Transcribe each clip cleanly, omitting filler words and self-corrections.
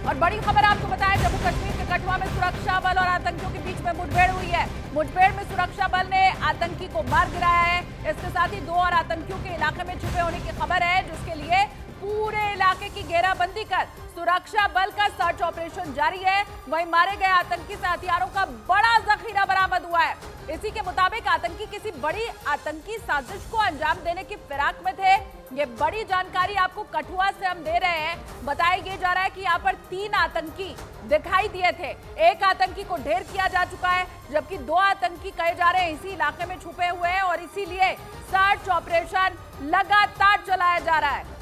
और बड़ी खबर आपको बताएं, जम्मू कश्मीर के कठुआ में सुरक्षा बल और आतंकियों के बीच में मुठभेड़ हुई है। मुठभेड़ में सुरक्षा बल ने आतंकी को मार गिराया है। इसके साथ ही 2 और आतंकियों के इलाके में छुपे होने की खबर है, जिसके लिए पूरे इलाके की घेराबंदी कर सुरक्षा बल का सर्च ऑपरेशन जारी है। वहीं मारे गए आतंकी से हथियारों का बड़ा जखीरा बरामद हुआ है। इसी के मुताबिक आतंकी किसी बड़ी आतंकी साजिश को अंजाम देने की फिराक में थे। ये बड़ी जानकारी आपको कठुआ से हम दे रहे हैं। बताया ये जा रहा है कि यहाँ पर 3 आतंकी दिखाई दिए थे। एक आतंकी को ढेर किया जा चुका है, जबकि 2 आतंकी कहे जा रहे हैं इसी इलाके में छुपे हुए हैं और इसीलिए सर्च ऑपरेशन लगातार चलाया जा रहा है।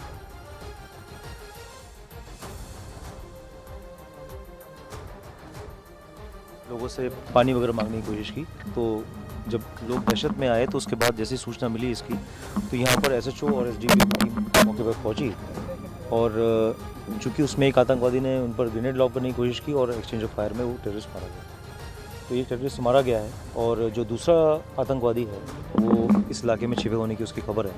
लोगों से पानी वगैरह मांगने की कोशिश की, तो जब लोग दहशत में आए तो उसके बाद जैसी सूचना मिली इसकी, तो यहाँ पर एसएचओ और एसडीपी की टीम मौके पर पहुँची और चूँकि उसमें एक आतंकवादी ने उन पर ग्रेनेड लॉन्च करने की कोशिश की और एक्सचेंज ऑफ फायर में वो टेररिस्ट मारा गया। तो ये टेररिस्ट मारा गया है और जो दूसरा आतंकवादी है वो इस इलाके में छिपे होने की उसकी खबर है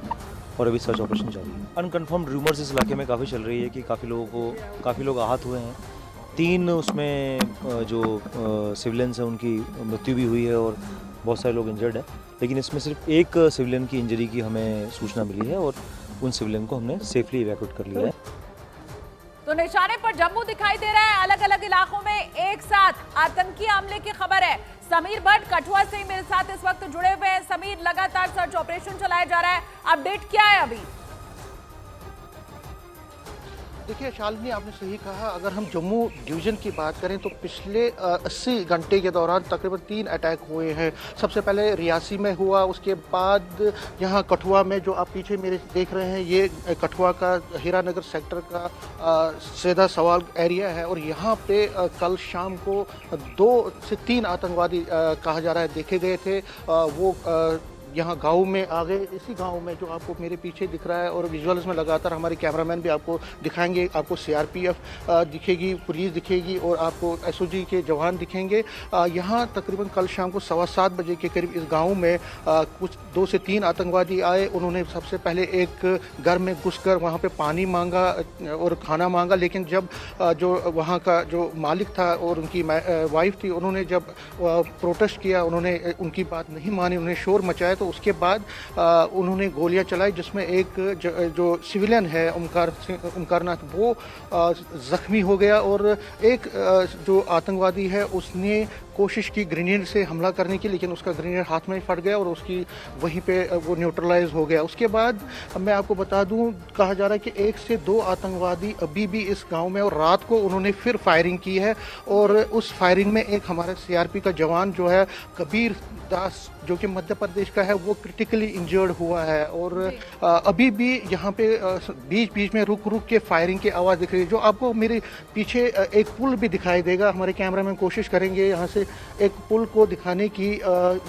और अभी सर्च ऑपरेशन जारी है। अनकन्फर्म्ड रूमर्स इस इलाके में काफ़ी चल रही है कि काफ़ी लोग आहत हुए हैं। 3 उसमें जो सिविलियंस हैं उनकी मृत्यु भी हुई है और बहुत सारे लोग इंजर्ड हैं, लेकिन इसमें सिर्फ एक सिविलियन की इंजरी की हमें सूचना मिली है और उन सिविलियन को हमने सेफली इवैक्यूएट कर लिया है। तो निशाने पर जम्मू दिखाई दे रहा है। अलग अलग इलाकों में एक साथ आतंकी हमले की खबर है। समीर भट्ट कठुआ से ही मेरे साथ इस वक्त जुड़े हुए हैं। समीर, लगातार सर्च ऑपरेशन चलाया जा रहा है, अपडेट क्या है अभी? देखिए शालिनी, आपने सही कहा। अगर हम जम्मू डिवीज़न की बात करें तो पिछले 80 घंटे के दौरान तकरीबन 3 अटैक हुए हैं। सबसे पहले रियासी में हुआ, उसके बाद यहाँ कठुआ में, जो आप पीछे मेरे देख रहे हैं, ये कठुआ का हीरानगर सेक्टर का सीधा सवाल एरिया है और यहाँ पे कल शाम को 2 से 3 आतंकवादी कहा जा रहा है देखे गए थे। वो यहाँ गांव में आ गए। इसी गांव में जो आपको मेरे पीछे दिख रहा है और विजुअल्स में लगातार हमारे कैमरामैन भी आपको दिखाएंगे, आपको सीआरपीएफ दिखेगी, पुलिस दिखेगी और आपको एसओजी के जवान दिखेंगे। यहाँ तकरीबन कल शाम को 7:15 बजे के करीब इस गांव में कुछ 2 से 3 आतंकवादी आए। उन्होंने सबसे पहले एक घर में घुसकर वहाँ पे पानी मांगा और खाना मांगा, लेकिन जब जो वहाँ का जो मालिक था और उनकी वाइफ थी, उन्होंने जब प्रोटेस्ट किया, उन्होंने उनकी बात नहीं मानी, उन्होंने शोर मचाया। तो उसके बाद उन्होंने गोलियां चलाई, जिसमें एक जो सिविलियन है ओमकारनाथ, वो जख्मी हो गया और एक जो आतंकवादी है उसने कोशिश की ग्रेनेड से हमला करने की, लेकिन उसका ग्रेनेड हाथ में फट गया और उसकी वहीं पे वो न्यूट्रलाइज हो गया। उसके बाद मैं आपको बता दूं, कहा जा रहा है कि 1 से 2 आतंकवादी अभी भी इस गांव में, और रात को उन्होंने फिर फायरिंग की है और उस फायरिंग में एक हमारा सीआरपी का जवान जो है कबीर दास, जो कि मध्य प्रदेश का है, वो क्रिटिकली इंजर्ड हुआ है और अभी भी यहाँ पे बीच बीच में रुक रुक के फायरिंग की आवाज़ दिख रही है। जो आपको मेरे पीछे एक पुल भी दिखाई देगा, हमारे कैमरामैन कोशिश करेंगे यहाँ से एक पुल को दिखाने की।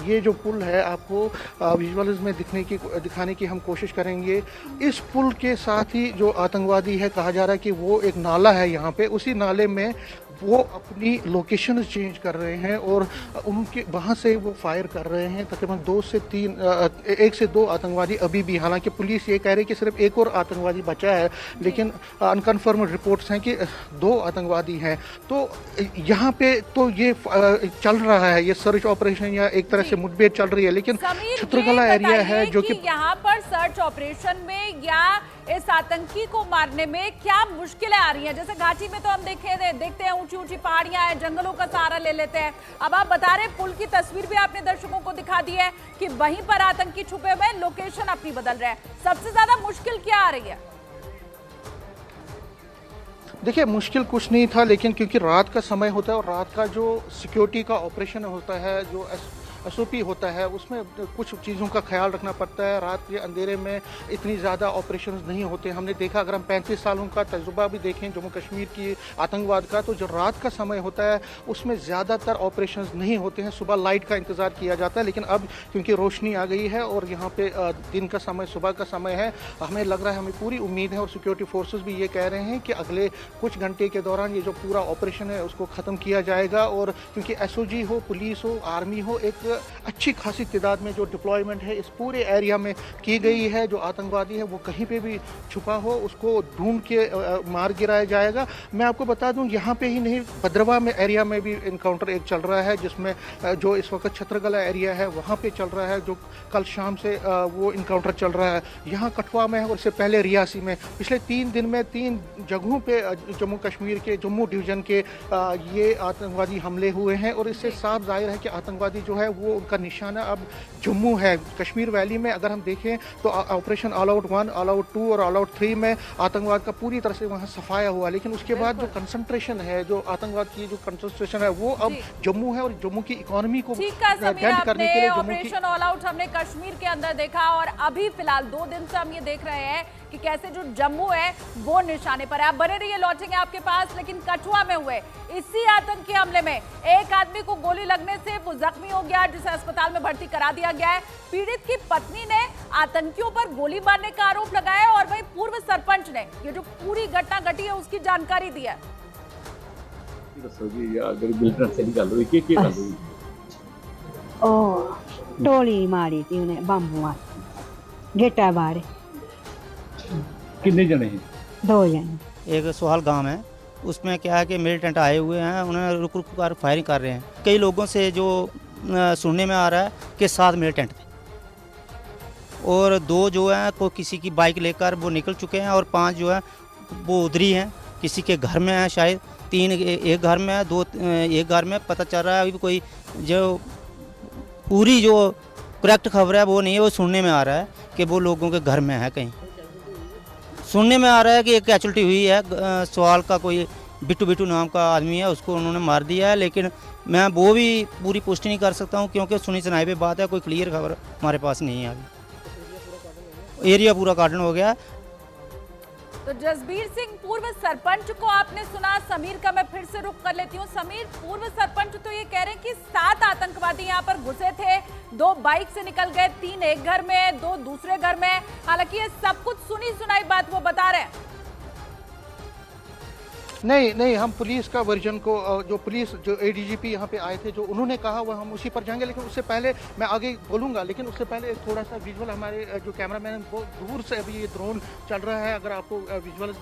ये जो पुल है आपको विजुअल्स में दिखाने की हम कोशिश करेंगे। इस पुल के साथ ही जो आतंकवादी है, कहा जा रहा है कि वो एक नाला है यहाँ पे, उसी नाले में वो अपनी लोकेशन चेंज कर रहे हैं और उनके वहाँ से वो फायर कर रहे हैं। तकरीबन 1 से 2 आतंकवादी अभी भी, हालांकि पुलिस ये कह रही है कि सिर्फ एक और आतंकवादी बचा है, लेकिन अनकन्फर्म रिपोर्ट्स हैं कि 2 आतंकवादी हैं। तो यहाँ पे तो ये चल रहा है, ये सर्च ऑपरेशन या एक तरह से मुठभेड़ चल रही है, लेकिन छत्रकला एरिया है जो कि यहाँ पर सर्च ऑपरेशन में या इस आतंकी को मारने में क्या मुश्किलें आ रही हैं? जैसे घाटी में तो हम देखते हैं ऊंची ऊंची पहाड़ियां हैं, जंगलों का सहारा ले लेते हैं। अब आप बता रहे पुल की तस्वीर भी आपने दर्शकों को दिखा दी है कि वहीं पर आतंकी छुपे हुए, लोकेशन अपनी बदल रहे हैं। सबसे ज्यादा मुश्किल क्या आ रही है? देखिए, मुश्किल कुछ नहीं था, लेकिन क्योंकि रात का समय होता है और रात का जो सिक्योरिटी का ऑपरेशन होता है, जो एसओपी होता है, उसमें कुछ चीज़ों का ख्याल रखना पड़ता है। रात के अंधेरे में इतनी ज़्यादा ऑपरेशंस नहीं होते। हमने देखा, अगर हम 35 सालों का तजुर्बा भी देखें जम्मू कश्मीर की आतंकवाद का, तो जो रात का समय होता है उसमें ज़्यादातर ऑपरेशंस नहीं होते हैं। सुबह लाइट का इंतज़ार किया जाता है, लेकिन अब क्योंकि रोशनी आ गई है और यहाँ पे दिन का समय, सुबह का समय है, हमें लग रहा है, हमें पूरी उम्मीद है और सिक्योरिटी फोर्सेस भी ये कह रहे हैं कि अगले कुछ घंटे के दौरान ये जो पूरा ऑपरेशन है उसको ख़त्म किया जाएगा। और क्योंकि एसओजी हो, पुलिस हो, आर्मी हो, एक अच्छी खासी तादाद में जो डिप्लॉयमेंट है इस पूरे एरिया में की गई है। जो आतंकवादी है वो कहीं पे भी छुपा हो उसको ढूंढ के मार गिराया जाएगा। मैं आपको बता दूं यहाँ पे ही नहीं, भद्रवा में एरिया में भी इनकाउंटर एक चल रहा है, जिसमें जो इस वक्त छत्रगला एरिया है वहाँ पे चल रहा है, जो कल शाम से वो इनकाउंटर चल रहा है। यहाँ कठुआ में है और इससे पहले रियासी में पिछले 3 दिन में 3 जगहों पे जम्मू कश्मीर के जम्मू डिवीज़न के ये आतंकवादी हमले हुए हैं। और इससे साफ जाहिर है कि आतंकवादी जो है वो उनका निशाना अब जम्मू है। कश्मीर वैली में अगर हम देखें तो operation all out 1, all out 2 और ऑल आउट 3 में आतंकवाद का पूरी तरह से वहाँ सफाया हुआ, लेकिन उसके बाद जो कंसंट्रेशन है, जो आतंकवाद की जो कंसंट्रेशन है वो अब जम्मू है। और जम्मू की इकोनॉमी को डेंट करने के लिए ऑपरेशन ऑल आउट हमने कश्मीर के अंदर देखा और अभी फिलहाल 2 दिन से हम ये देख रहे हैं कि कैसे जो जम्मू है वो निशाने पर है। आप बने रहिए, लौटेंगे आपके पास। लेकिन कठुआ में हुए इसी आतंकी हमले में एक आदमी को गोली लगने से वो जख्मी हो गया, जिसे अस्पताल में भर्ती करा दिया गया है। पीड़ित की पत्नी ने आतंकियों पर गोली मारने का आरोप लगाया और वही पूर्व सरपंच ने ये जो पूरी घटना घटी है उसकी जानकारी दी है। टोली मारी थी उन्हें, बम मार गेटा बारे। कितने जने हैं? 2 जने। एक सोहल गांव है, उसमें क्या है कि मिलिटेंट आए हुए हैं, उन्हें रुक रुक कर फायरिंग कर रहे हैं। कई लोगों से जो सुनने में आ रहा है कि 7 मिलिटेंट थे और 2 जो हैं को किसी की बाइक लेकर वो निकल चुके हैं और 5 जो है वो उधरी हैं, किसी के घर में है, शायद 3 एक घर में है, 2 एक घर में। पता चल रहा है अभी कोई जो पूरी जो करेक्ट खबर है वो नहीं है, वो सुनने में आ रहा है कि वो लोगों के घर में है। कहीं सुनने में आ रहा है कि एक कैचुअल्टी हुई है, सवाल का कोई बिट्टू नाम का आदमी है, उसको उन्होंने मार दिया है। लेकिन मैं वो भी पूरी पुष्टि नहीं कर सकता हूँ क्योंकि सुनी सुनाई पे बात है, कोई क्लियर खबर हमारे पास नहीं है। अभी एरिया पूरा कार्डन हो गया। तो जसबीर सिंह, पूर्व सरपंच को आपने सुना, समीर का मैं फिर से रुख कर लेती हूँ। समीर, पूर्व सरपंच तो ये कह रहे हैं कि 7 आतंकवादी यहाँ पर घुसे थे, 2 बाइक से निकल गए, 3 एक घर में, 2 दूसरे घर में। हालांकि ये सब कुछ सुनी सुनाई बात वो बता रहे हैं। नहीं, हम पुलिस का वर्जन को जो एडीजीपी यहाँ पे आए थे जो उन्होंने कहा वो हम उसी पर जाएंगे। लेकिन उससे पहले मैं आगे बोलूँगा, लेकिन उससे पहले थोड़ा सा विजुअल हमारे जो कैमरामैन वो दूर से अभी ये ड्रोन चल रहा है, अगर आपको विजुअल्स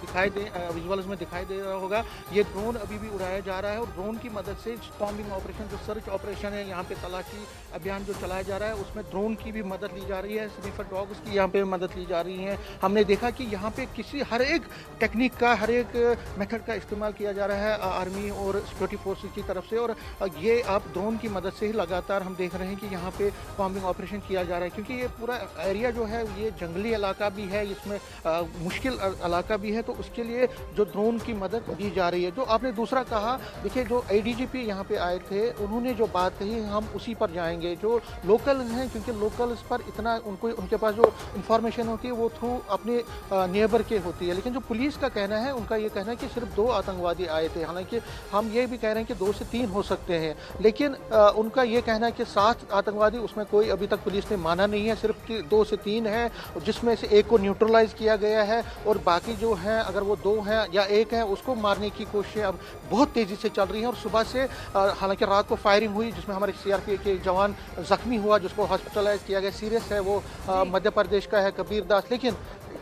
में दिखाई दे रहा होगा, ये ड्रोन अभी भी उड़ाया जा रहा है। और ड्रोन की मदद से स्टॉर्मिंग ऑपरेशन, जो सर्च ऑपरेशन है, यहाँ पे तलाशी अभियान जो चलाया जा रहा है, उसमें ड्रोन की भी मदद ली जा रही है, स्निफर डॉग्स की यहाँ पे मदद ली जा रही है। हमने देखा कि यहाँ पे हर एक टेक्निक का, हर एक मेथड का इस्तेमाल किया जा रहा है आर्मी और सिक्योरिटी फोर्सेस की तरफ से। और ये आप ड्रोन की मदद से ही लगातार हम देख रहे हैं कि यहाँ पे बॉम्बिंग ऑपरेशन किया जा रहा है, क्योंकि ये पूरा एरिया जो है ये जंगली इलाका भी है, इसमें मुश्किल इलाका भी है, तो उसके लिए जो ड्रोन की मदद दी जा रही है। जो आपने दूसरा कहा, देखिए जो एडीजीपी यहाँ पे आए थे उन्होंने जो बात कही हम उसी पर जाएंगे। जो लोकल हैं, क्योंकि लोकल्स पर इतना उनके पास जो इंफॉर्मेशन होती है वो थ्रू अपने नेबर के होती है। लेकिन जो पुलिस का कहना है, उनका ये कहना है कि सिर्फ 2 आतंकवादी आए थे। हालांकि हम ये भी कह रहे हैं कि 2 से 3 हो सकते हैं, लेकिन उनका ये कहना है कि 7 आतंकवादी, उसमें कोई अभी तक पुलिस ने माना नहीं है, सिर्फ 2 से 3 है, जिसमें से एक को न्यूट्रलाइज किया गया है और बाकी जो हैं, अगर वो 2 हैं या 1 है, उसको मारने की कोशिशें अब बहुत तेज़ी से चल रही हैं। और सुबह से हालांकि रात को फायरिंग हुई जिसमें हमारे सीआरपीएफ के जवान जख्मी हुआ, जिसको हॉस्पिटलाइज किया गया, सीरियस है, वो मध्य प्रदेश का है, कबीर दास। लेकिन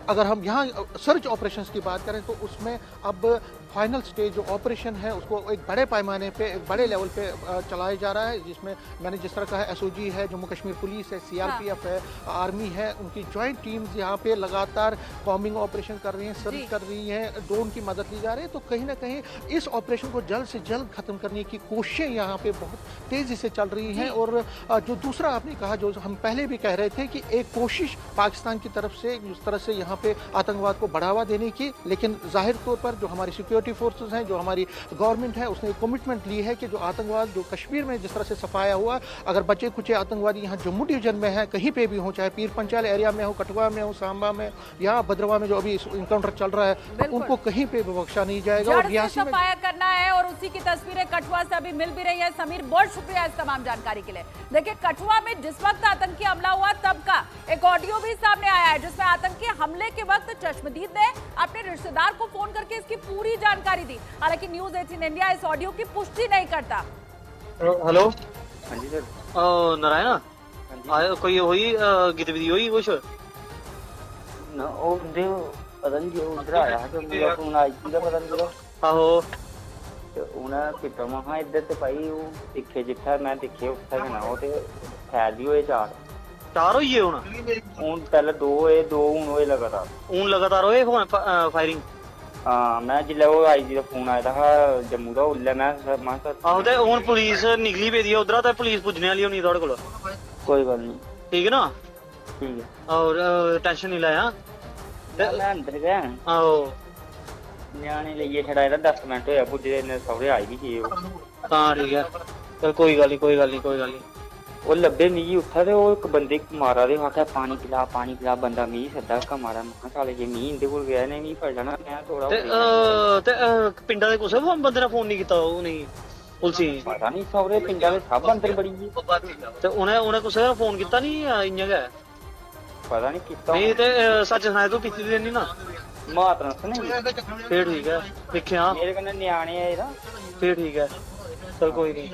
अगर हम यहाँ सर्च ऑपरेशंस की बात करें तो उसमें अब फाइनल स्टेज जो ऑपरेशन है उसको एक बड़े पैमाने पे, एक बड़े लेवल पे चलाया जा रहा है, जिसमें मैंने जिस तरह कहा एसओजी है, जम्मू कश्मीर पुलिस है, सीआरपीएफ है, आर्मी है, उनकी जॉइंट टीम्स यहाँ पे लगातार बॉम्बिंग ऑपरेशन कर रही हैं, सर्च कर रही हैं, ड्रोन की मदद ली जा रही है। तो कहीं ना कहीं इस ऑपरेशन को जल्द से जल्द खत्म करने की कोशिशें यहाँ पे बहुत तेज़ी से चल रही हैं। और जो दूसरा आपने कहा, जो हम पहले भी कह रहे थे कि एक कोशिश पाकिस्तान की तरफ से जिस तरह से यहाँ पे आतंकवाद को बढ़ावा देने की, लेकिन जाहिर तौर पर जो हमारी सिक्योरिटी फोर्सेस हैं, जो हमारी गवर्नमेंट है, उसने एक कमिटमेंट ली है कि जो आतंकवाद जो कश्मीर में जिस तरह से सफाया हुआ, अगर बचे कुछ आतंकवादी यहाँ जम्मू डिवीजन में है, कहीं पे भी हो, चाहे पीर पंचाल एरिया में हो, कठुआ में हो, सांबा में या भद्रवा में जो अभी इनकाउंटर चल रहा है, उनको कहीं पे भी बख्शा नहीं जाएगा। और रियासी में सफाया करना है और उसी की तस्वीरें कठुआ से अभी मिल भी रही है। समीर, बहुत शुक्रिया इस तमाम जानकारी के लिए। देखिए, कठुआ में जिस वक्त आतंकी हमला हुआ तब का एक ऑडियो भी सामने आया है, जिसमें आतंकी हमले के वक्त चश्मदीद ने अपने रिश्तेदार को फोन करके इसकी पूरी जानकारी दी। हालांकि न्यूज़ 18 इंडिया इस ऑडियो की पुष्टि नहीं करता। हेलो, हाँ जी सर। नारायण आए कोई होई गतिविधि होई कुछ ना ਉਹ ਦੇ ਪਤਾ ਨਹੀਂ ਜੋ ਉਧਰ ਆਇਆ ਤੇ ਮੇਰਾ ਫੋਨ ਆਈ ਸੀਗਾ ਪਤਾ ਨਹੀਂ ਕਿਹੜਾ आहो ਤੇ ਉਹਨਾਂ ਕਿਤਾ ਮਹਾ ਇੱਧਰ ਤੇ ਭਾਈ ਉਹ ਦੇਖੇ ਜਿੱਥਾ ਮੈਂ ਦੇਖੇ ਉੱਥੇ ਨਾ ਉਹ ਤੇ ਫੈਲਦੀ ਹੋਏ चार होई है ਹੁਣ ਪਹਿਲਾਂ ਦੋ ਹੋਏ ਦੋ ਹੁਣ ਹੋਏ ਲਗਾਤਾਰ हूं लगातार होए फायरिंग ਹਾਂ ਮੈਂ ਜਿੱਲੇ ਉਹ ਆਈ ਜੀ ਦਾ ਫੋਨ ਆਇਆ था जम्मू ਦਾ ਉੱਲੇ मैं आहो ते हुन पुलिस निकली पेदी है उधरा ते पुलिस पुजने वाली होनी थोड़े कोल कोई गल नहीं ठीक है ना ठीक है और टेंशन नहीं लाया मैं अंदर गया आहो ਨਿਆਣੇ ਲਈਏ ਛੜਾ ਇਹਦਾ 10 ਮਿੰਟ ਹੋਇਆ ਪੁੱਜੇ ਨੇ ਸਹੁਰੇ ਆਈ ਵੀ ਸੀ ਉਹ हां ठीक है चल कोई गल नहीं ਉਹ ਲੱਭੇ ਨਹੀਂ ਜੀ ਉੱਠਾ ਤੇ ਉਹ ਇੱਕ ਬੰਦੇ ਮਾਰਾ ਦੇ ਆਖਿਆ ਪਾਣੀ ਪਿਲਾ ਬੰਦਾ ਮੀਂਹ ਸੱਦਾ ਕਾ ਮਾਰਾ ਮੈਂ ਸਾਲੇ ਜੇ ਮੀਂਹ ਇਹਦੇ ਕੋਲ ਗਿਆ ਨੇ ਮੀਂਹ ਫੜ ਜਾਣਾ ਮੈਂ ਥੋੜਾ ਤੇ ਪਿੰਡਾਂ ਦੇ ਕੁਛ ਬੰਦੇ ਨੇ ਫੋਨ ਨਹੀਂ ਕੀਤਾ ਉਹ ਨਹੀਂ ਪੁਲਸੀ ਪਤਾ ਨਹੀਂ ਸਹੁਰੇ ਪਿੰਡਾਂ ਦੇ ਸਭ ਅੰਦਰ ਬੜੀ ਜੀ ਤੇ ਉਹਨੇ ਕੁਛ ਫੋਨ ਕੀਤਾ ਨਹੀਂ ਇੰਨਾ ਹੈ ਪਤਾ ਨਹੀਂ ਕੀਤਾ ਨਹੀਂ ਤੇ ਸੱਚ ਸੁਣਾਇਆ ਤੂੰ ਪੀਤੀ ਦੀ ਨਹੀਂ ਨਾ ਮਾਤਰਾ ਸੁਣੇ ਫੇਰ ਠੀਕ ਹੈ ਦੇਖਿਆ ਮੇਰੇ ਕੋਲ ਨਿਆਣੇ ਆ ਇਹਦਾ ਫੇਰ ठीक है चल कोई नहीं।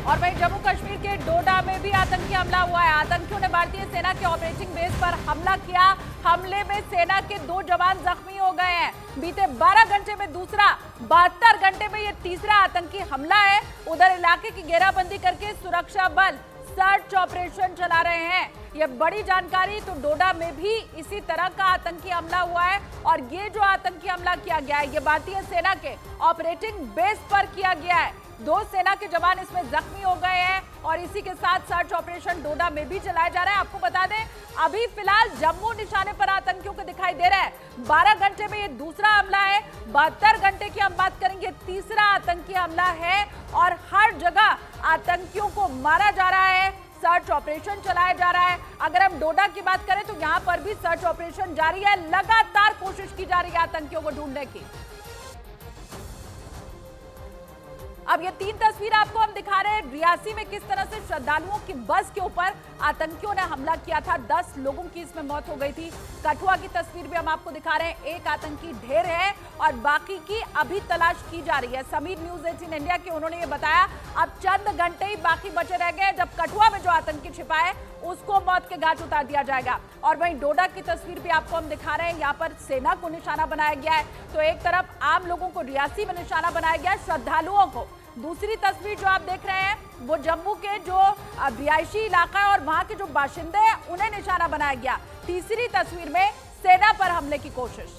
और वहीं जम्मू कश्मीर के डोडा में भी आतंकी हमला हुआ है। आतंकियों ने भारतीय सेना के ऑपरेटिंग बेस पर हमला किया। हमले में सेना के 2 जवान जख्मी हो गए हैं। बीते 12 घंटे में दूसरा, 72 घंटे में ये तीसरा आतंकी हमला है। उधर इलाके की घेराबंदी करके सुरक्षा बल सर्च ऑपरेशन चला रहे हैं। ये बड़ी जानकारी। तो डोडा में भी इसी तरह का आतंकी हमला हुआ है और ये जो आतंकी हमला किया गया है ये भारतीय सेना के ऑपरेटिंग बेस पर किया गया है। 2 सेना के जवान इसमें जख्मी हो गए हैं और इसी के साथ सर्च ऑपरेशन डोडा में भी चलाया जा रहा है। आपको बता दें अभी फिलहाल जम्मू निशाने पर आतंकियों को दिखाई दे रहा है। 12 घंटे में ये दूसरा हमला है। 72 घंटे की हम बात करेंगे, तीसरा आतंकी हमला है और हर जगह आतंकियों को मारा जा रहा है। सर्च ऑपरेशन चलाया जा रहा है। अगर हम डोडा की बात करें तो यहाँ पर भी सर्च ऑपरेशन जारी है। लगातार कोशिश की जा रही है आतंकियों को ढूंढने की। अब ये 3 तस्वीर आपको हम दिखा रहे हैं रियासी में किस तरह से श्रद्धालुओं की बस के ऊपर आतंकियों ने हमला किया था। 10 लोगों की इसमें मौत हो गई थी। कठुआ की तस्वीर भी हम आपको दिखा रहे हैं। एक आतंकी ढेर है और बाकी की अभी तलाश की जा रही है। समीर न्यूज 18 इंडिया के उन्होंने ये बताया अब चंद घंटे ही बाकी बचे रह गए जब कठुआ में जो आतंकी छिपा है उसको मौत के घाट उतार दिया जाएगा। और वहीं डोडा की तस्वीर भी आपको हम दिखा रहे हैं। यहाँ पर सेना को निशाना बनाया गया है तो एक तरफ आम लोगों को रियासी में निशाना बनाया गया है, श्रद्धालुओं को। दूसरी तस्वीर जो आप देख रहे हैं वो जम्मू के जो रिहायशी इलाका है और वहां के जो बाशिंदे हैं उन्हें निशाना बनाया गया। तीसरी तस्वीर में सेना पर हमले की कोशिश।